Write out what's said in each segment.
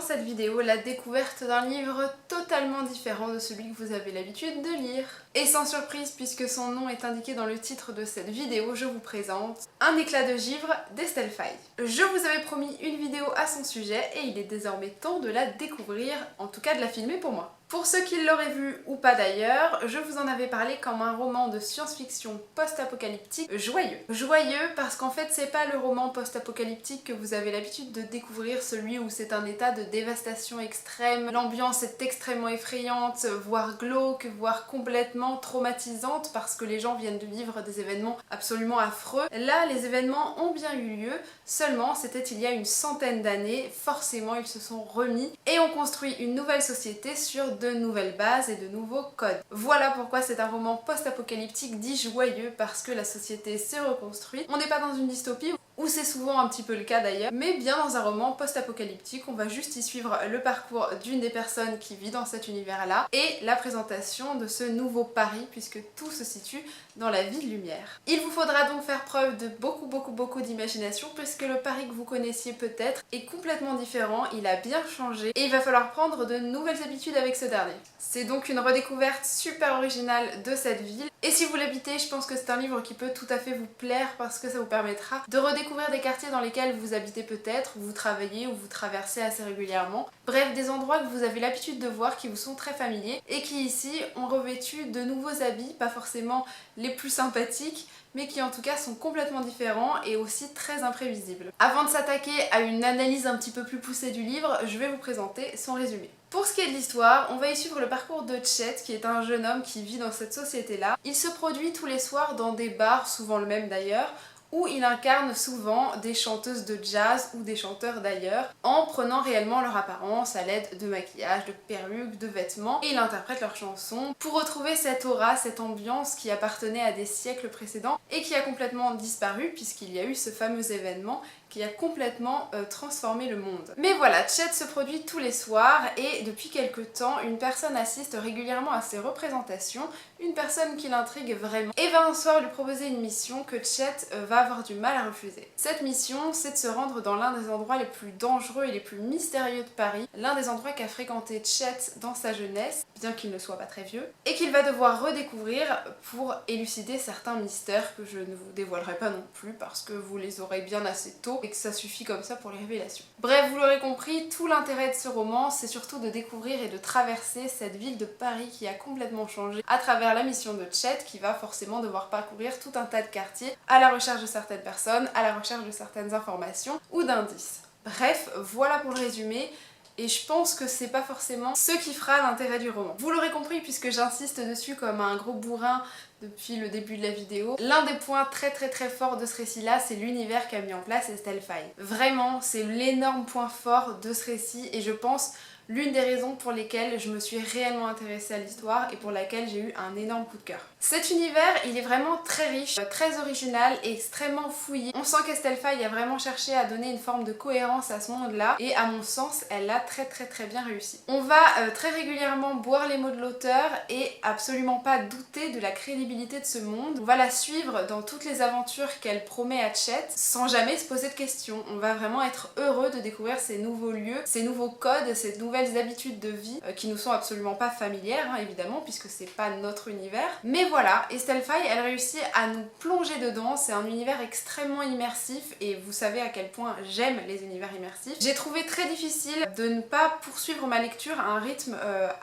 cette vidéo la découverte d'un livre totalement différent de celui que vous avez l'habitude de lire. Et sans surprise, puisque son nom est indiqué dans le titre de cette vidéo, je vous présente Un éclat de givre d'Estelle Faye. Je vous avais promis une vidéo à son sujet et il est désormais temps de la découvrir, en tout cas de la filmer pour moi. Pour ceux qui l'auraient vu ou pas d'ailleurs, je vous en avais parlé comme un roman de science-fiction post-apocalyptique joyeux. Joyeux parce qu'en fait c'est pas le roman post-apocalyptique que vous avez l'habitude de découvrir, celui où c'est un état de dévastation extrême, l'ambiance est extrêmement effrayante, voire glauque, voire complètement traumatisante parce que les gens viennent de vivre des événements absolument affreux. Là les événements ont bien eu lieu, seulement c'était il y a une centaine d'années, forcément ils se sont remis et ont construit une nouvelle société sur de nouvelles bases et de nouveaux codes. Voilà pourquoi c'est un roman post-apocalyptique dit joyeux, parce que la société s'est reconstruite. On n'est pas dans une dystopie, où c'est souvent un petit peu le cas d'ailleurs, mais bien dans un roman post-apocalyptique, on va juste y suivre le parcours d'une des personnes qui vit dans cet univers-là et la présentation de ce nouveau Paris, puisque tout se situe dans la ville lumière. Il vous faudra donc faire preuve de beaucoup d'imagination, puisque le Paris que vous connaissiez peut-être est complètement différent, il a bien changé et il va falloir prendre de nouvelles habitudes avec ce dernier. C'est donc une redécouverte super originale de cette ville, et si vous l'habitez, je pense que c'est un livre qui peut tout à fait vous plaire parce que ça vous permettra de redécouvrir des quartiers dans lesquels vous habitez peut-être, où vous travaillez, ou vous traversez assez régulièrement. Bref, des endroits que vous avez l'habitude de voir, qui vous sont très familiers et qui ici ont revêtu de nouveaux habits, pas forcément les plus sympathiques, mais qui en tout cas sont complètement différents et aussi très imprévisibles. Avant de s'attaquer à une analyse un petit peu plus poussée du livre, je vais vous présenter son résumé. Pour ce qui est de l'histoire, on va y suivre le parcours de Chet, qui est un jeune homme qui vit dans cette société-là. Il se produit tous les soirs dans des bars, souvent le même d'ailleurs, où il incarne souvent des chanteuses de jazz ou des chanteurs d'ailleurs, en prenant réellement leur apparence à l'aide de maquillage, de perruques, de vêtements, et il interprète leurs chansons pour retrouver cette aura, cette ambiance qui appartenait à des siècles précédents et qui a complètement disparu puisqu'il y a eu ce fameux événement qui a complètement transformé le monde. Mais voilà, Chet se produit tous les soirs et depuis quelque temps, une personne assiste régulièrement à ses représentations, une personne qui l'intrigue vraiment, et va un soir lui proposer une mission que Chet va avoir du mal à refuser. Cette mission, c'est de se rendre dans l'un des endroits les plus dangereux et les plus mystérieux de Paris, l'un des endroits qu'a fréquenté Chet dans sa jeunesse, bien qu'il ne soit pas très vieux, et qu'il va devoir redécouvrir pour élucider certains mystères que je ne vous dévoilerai pas non plus parce que vous les aurez bien assez tôt et que ça suffit comme ça pour les révélations. Bref, vous l'aurez compris, tout l'intérêt de ce roman, c'est surtout de découvrir et de traverser cette ville de Paris qui a complètement changé à travers la mission de Chet, qui va forcément devoir parcourir tout un tas de quartiers à la recherche de certaines personnes, à la recherche de certaines informations ou d'indices. Bref, voilà pour le résumé. Et je pense que c'est pas forcément ce qui fera l'intérêt du roman. Vous l'aurez compris puisque j'insiste dessus comme un gros bourrin depuis le début de la vidéo. L'un des points très forts de ce récit-là, c'est l'univers qu'a mis en place Estelle Faye. Vraiment, c'est l'énorme point fort de ce récit et je pense l'une des raisons pour lesquelles je me suis réellement intéressée à l'histoire et pour laquelle j'ai eu un énorme coup de cœur. Cet univers, il est vraiment très riche, très original et extrêmement fouillé. On sent qu'Estelle Faye a vraiment cherché à donner une forme de cohérence à ce monde-là et à mon sens, elle l'a très bien réussi. On va très régulièrement boire les mots de l'auteur et absolument pas douter de la crédibilité de ce monde. On va la suivre dans toutes les aventures qu'elle promet à Chet sans jamais se poser de questions. On va vraiment être heureux de découvrir ces nouveaux lieux, ces nouveaux codes, ces nouvelles habitudes de vie qui nous sont absolument pas familières, évidemment, puisque c'est pas notre univers. Mais voilà, Estelle Faye, elle réussit à nous plonger dedans, c'est un univers extrêmement immersif et vous savez à quel point j'aime les univers immersifs. J'ai trouvé très difficile de ne pas poursuivre ma lecture à un rythme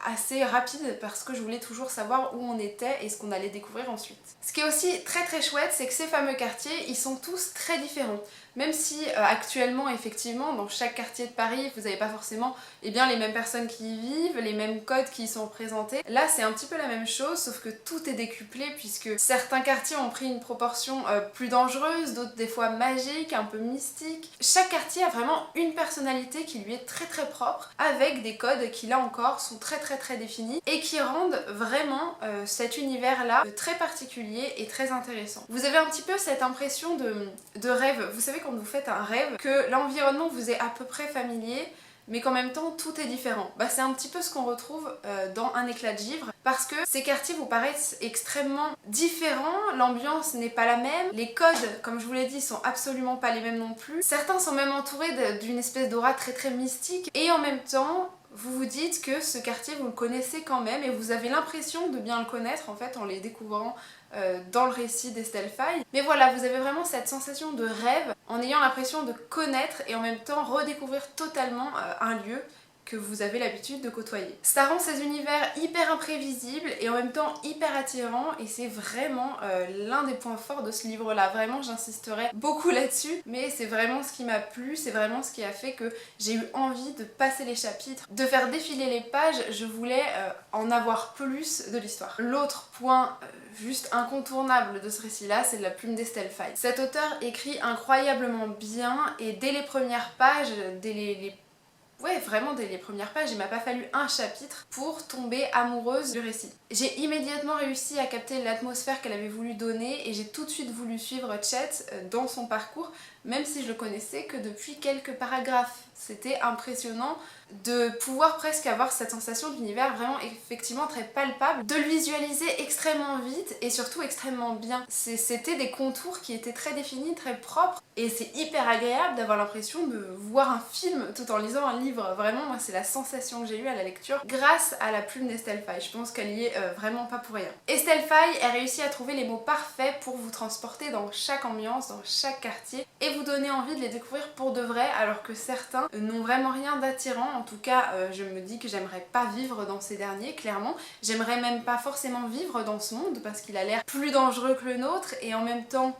assez rapide parce que je voulais toujours savoir où on était et ce qu'on allait découvrir ensuite. Ce qui est aussi très chouette, c'est que ces fameux quartiers, ils sont tous très différents. Même si actuellement, effectivement, dans chaque quartier de Paris, vous n'avez pas forcément les mêmes personnes qui y vivent, les mêmes codes qui y sont représentés. Là, c'est un petit peu la même chose, sauf que tout est décuplé puisque certains quartiers ont pris une proportion plus dangereuse, d'autres des fois magique, un peu mystique. Chaque quartier a vraiment une personnalité qui lui est très propre, avec des codes qui là encore sont très définis et qui rendent vraiment cet univers-là très particulier et très intéressant. Vous avez un petit peu cette impression de rêve. Vous savez quand vous faites un rêve, que l'environnement vous est à peu près familier, mais qu'en même temps tout est différent. C'est un petit peu ce qu'on retrouve dans Un éclat de givre, parce que ces quartiers vous paraissent extrêmement différents, l'ambiance n'est pas la même, les codes, comme je vous l'ai dit, sont absolument pas les mêmes non plus. Certains sont même entourés d'une espèce d'aura très très mystique, et en même temps, vous vous dites que ce quartier vous le connaissez quand même et vous avez l'impression de bien le connaître en fait en les découvrant dans le récit d'Estelle Faye. Mais voilà, vous avez vraiment cette sensation de rêve en ayant l'impression de connaître et en même temps redécouvrir totalement un lieu que vous avez l'habitude de côtoyer. Ça rend ces univers hyper imprévisibles et en même temps hyper attirants, et c'est vraiment l'un des points forts de ce livre-là. Vraiment, j'insisterai beaucoup là-dessus, mais c'est vraiment ce qui m'a plu, c'est vraiment ce qui a fait que j'ai eu envie de passer les chapitres, de faire défiler les pages. Je voulais en avoir plus de l'histoire. L'autre point juste incontournable de ce récit-là, c'est de la plume d'Estelle Faye. Cet auteur écrit incroyablement bien, et dès les premières pages, vraiment dès les premières pages, il m'a pas fallu un chapitre pour tomber amoureuse du récit. J'ai immédiatement réussi à capter l'atmosphère qu'elle avait voulu donner et j'ai tout de suite voulu suivre Chet dans son parcours, même si je le connaissais que depuis quelques paragraphes. C'était impressionnant de pouvoir presque avoir cette sensation d'univers vraiment effectivement très palpable, de le visualiser extrêmement vite et surtout extrêmement bien. C'était des contours qui étaient très définis, très propres, et c'est hyper agréable d'avoir l'impression de voir un film tout en lisant un livre. Vraiment, moi c'est la sensation que j'ai eue à la lecture grâce à la plume d'Estelle Faye. Je pense qu'elle y est vraiment pas pour rien. Estelle Faye a réussi à trouver les mots parfaits pour vous transporter dans chaque ambiance, dans chaque quartier, et vous donner envie de les découvrir pour de vrai, alors que certains n'ont vraiment rien d'attirant. En tout cas, je me dis que j'aimerais pas vivre dans ces derniers, clairement. J'aimerais même pas forcément vivre dans ce monde parce qu'il a l'air plus dangereux que le nôtre, et en même temps,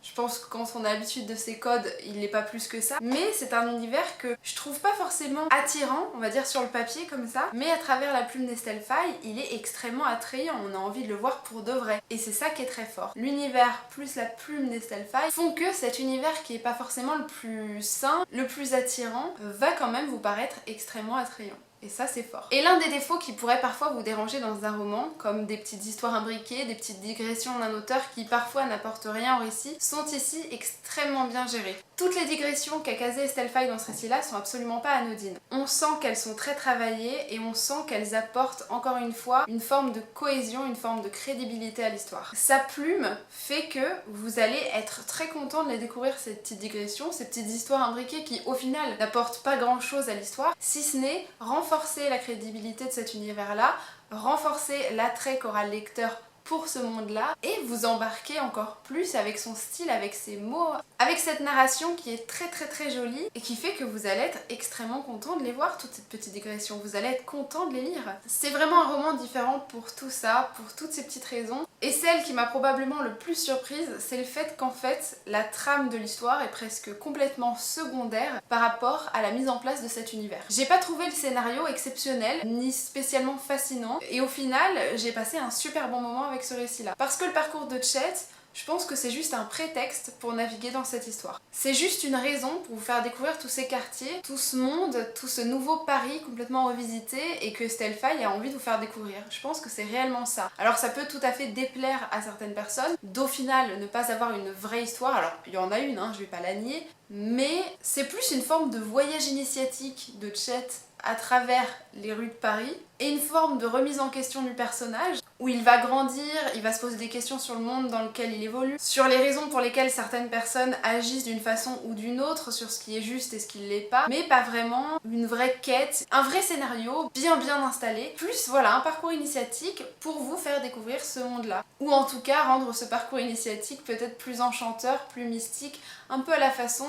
je pense que quand on a l'habitude de ces codes, il n'est pas plus que ça. Mais c'est un univers que je trouve pas forcément attirant, on va dire sur le papier comme ça. Mais à travers la plume d'Estelle Faye, il est extrêmement attrayant. On a envie de le voir pour de vrai. Et c'est ça qui est très fort. L'univers plus la plume d'Estelle Faye font que cet univers qui est pas forcément le plus sain, le plus attirant, va quand même vous paraître extrêmement attrayant. Et ça c'est fort. Et l'un des défauts qui pourrait parfois vous déranger dans un roman, comme des petites histoires imbriquées, des petites digressions d'un auteur qui parfois n'apportent rien au récit, sont ici extrêmement bien gérées. Toutes les digressions qu'a casées Estelle Faye dans ce récit-là sont absolument pas anodines. On sent qu'elles sont très travaillées et on sent qu'elles apportent encore une fois une forme de cohésion, une forme de crédibilité à l'histoire. Sa plume fait que vous allez être très content de les découvrir, ces petites digressions, ces petites histoires imbriquées qui au final n'apportent pas grand chose à l'histoire, si ce n'est renforcer la crédibilité de cet univers-là, renforcer l'attrait qu'aura le lecteur pour ce monde-là et vous embarquer encore plus avec son style, avec ses mots, avec cette narration qui est très très très jolie et qui fait que vous allez être extrêmement content de les voir, toutes ces petites digressions, vous allez être content de les lire. C'est vraiment un roman différent pour tout ça, pour toutes ces petites raisons, et celle qui m'a probablement le plus surprise, c'est le fait qu'en fait la trame de l'histoire est presque complètement secondaire par rapport à la mise en place de cet univers. J'ai pas trouvé le scénario exceptionnel, ni spécialement fascinant, et au final j'ai passé un super bon moment avec ce récit-là. Parce que le parcours de Chet, je pense que c'est juste un prétexte pour naviguer dans cette histoire. C'est juste une raison pour vous faire découvrir tous ces quartiers, tout ce monde, tout ce nouveau Paris complètement revisité et que Estelle Faye a envie de vous faire découvrir. Je pense que c'est réellement ça. Alors ça peut tout à fait déplaire à certaines personnes, d'au final ne pas avoir une vraie histoire. Alors il y en a une, je vais pas la nier, mais c'est plus une forme de voyage initiatique de Chet à travers les rues de Paris et une forme de remise en question du personnage où il va grandir, il va se poser des questions sur le monde dans lequel il évolue, sur les raisons pour lesquelles certaines personnes agissent d'une façon ou d'une autre, sur ce qui est juste et ce qui ne l'est pas, mais pas vraiment une vraie quête, un vrai scénario bien installé, plus voilà un parcours initiatique pour vous faire découvrir ce monde-là. Ou en tout cas rendre ce parcours initiatique peut-être plus enchanteur, plus mystique, un peu à la façon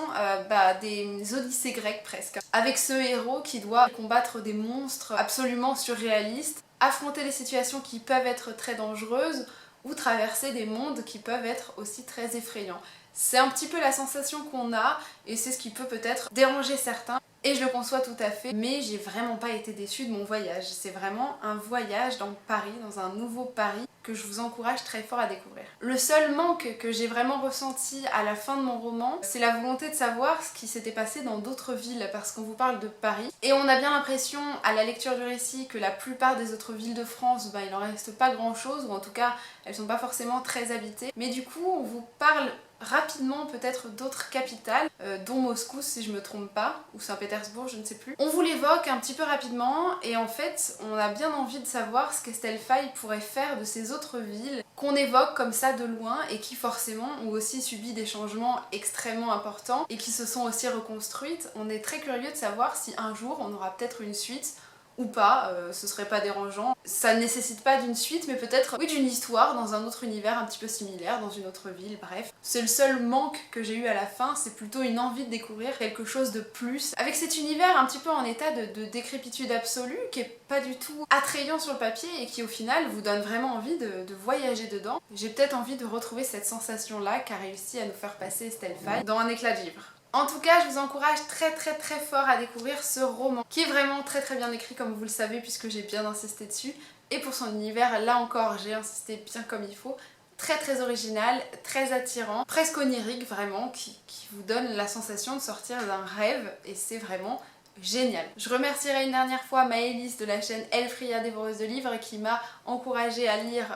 des Odyssées grecques presque. Avec ce héros qui doit combattre des monstres absolument surréalistes, affronter des situations qui peuvent être très dangereuses ou traverser des mondes qui peuvent être aussi très effrayants. C'est un petit peu la sensation qu'on a et c'est ce qui peut peut-être déranger certains. Et je le conçois tout à fait, mais j'ai vraiment pas été déçue de mon voyage. C'est vraiment un voyage dans Paris, dans un nouveau Paris que je vous encourage très fort à découvrir. Le seul manque que j'ai vraiment ressenti à la fin de mon roman, c'est la volonté de savoir ce qui s'était passé dans d'autres villes, parce qu'on vous parle de Paris. Et on a bien l'impression, à la lecture du récit, que la plupart des autres villes de France, il en reste pas grand chose, ou en tout cas, elles sont pas forcément très habitées. Mais du coup, on vous parle rapidement peut-être d'autres capitales, dont Moscou si je me trompe pas, ou Saint-Pétersbourg, je ne sais plus. On vous l'évoque un petit peu rapidement et en fait on a bien envie de savoir ce qu'Estelle Faye pourrait faire de ces autres villes qu'on évoque comme ça de loin et qui forcément ont aussi subi des changements extrêmement importants et qui se sont aussi reconstruites. On est très curieux de savoir si un jour on aura peut-être une suite ou pas, ce serait pas dérangeant. Ça ne nécessite pas d'une suite, mais peut-être oui d'une histoire dans un autre univers un petit peu similaire, dans une autre ville, bref. C'est le seul manque que j'ai eu à la fin, c'est plutôt une envie de découvrir quelque chose de plus. Avec cet univers un petit peu en état de décrépitude absolue, qui est pas du tout attrayant sur le papier et qui au final vous donne vraiment envie de voyager dedans. J'ai peut-être envie de retrouver cette sensation-là qu'a réussi à nous faire passer Estelle Faye dans Un éclat de givre. En tout cas, je vous encourage très fort à découvrir ce roman qui est vraiment très bien écrit comme vous le savez puisque j'ai bien insisté dessus. Et pour son univers, là encore, j'ai insisté bien comme il faut. Très original, très attirant, presque onirique vraiment, qui vous donne la sensation de sortir d'un rêve et c'est vraiment génial. Je remercierai une dernière fois Maëlys de la chaîne Elfria dévoreuse de livres qui m'a encouragée à lire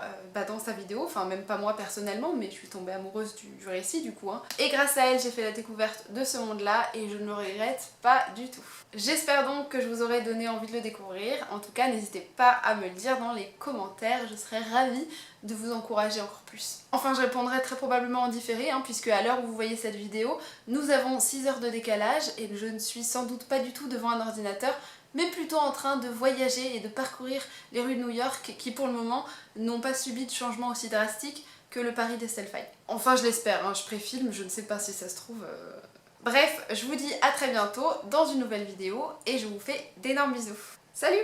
dans sa vidéo, enfin même pas moi personnellement mais je suis tombée amoureuse du récit du coup. Et grâce à elle j'ai fait la découverte de ce monde là et je ne le regrette pas du tout. J'espère donc que je vous aurai donné envie de le découvrir, en tout cas n'hésitez pas à me le dire dans les commentaires, je serais ravie de vous encourager encore plus. Enfin je répondrai très probablement en différé puisque à l'heure où vous voyez cette vidéo, nous avons 6 heures de décalage et je ne suis sans doute pas du tout devant un ordinateur mais plutôt en train de voyager et de parcourir les rues de New York qui pour le moment n'ont pas subi de changement aussi drastique que le Paris d'Estelle Faye. Enfin je l'espère, je préfilme, je ne sais pas si ça se trouve... Bref, je vous dis à très bientôt dans une nouvelle vidéo et je vous fais d'énormes bisous. Salut!